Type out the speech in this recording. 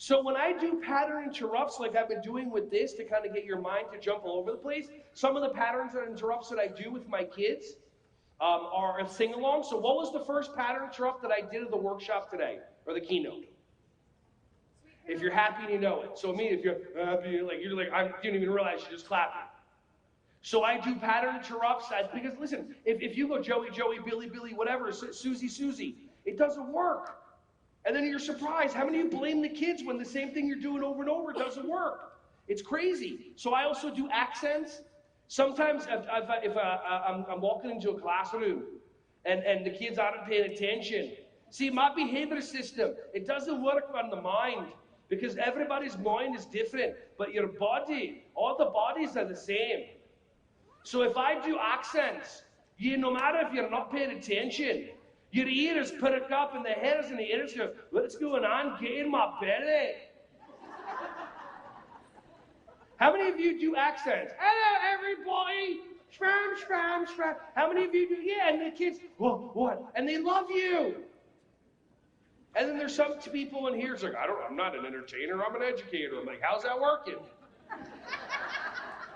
So when I do pattern interrupts like I've been doing with this to kind of get your mind to jump all over the place, some of the patterns and interrupts that I do with my kids are a sing-along. So what was the first pattern interrupt that I did at the workshop today, or the keynote? If you're happy and you know it. So I mean, if you're happy, I didn't even realize you're just clapping. So I do pattern interrupts because listen, if you go Joey, Joey, Billy, Billy, whatever, Susie, Susie, it doesn't work. And then you're surprised. How many of you blame the kids when the same thing you're doing over and over doesn't work? It's crazy. So I also do accents. Sometimes if I'm walking into a classroom and the kids aren't paying attention, see, my behavior system, it doesn't work on the mind because everybody's mind is different, but your body, all the bodies are the same. So if I do accents, no matter if you're not paying attention, your ears perk up and the hairs in the ears go, what's going on? Get in my belly. How many of you do accents? Hello, everybody. Spam, spam, spam. How many of you do? Yeah, and the kids, what? And they love you. And then there's some people in here, it's like, I'm not an entertainer, I'm an educator. I'm like, how's that working?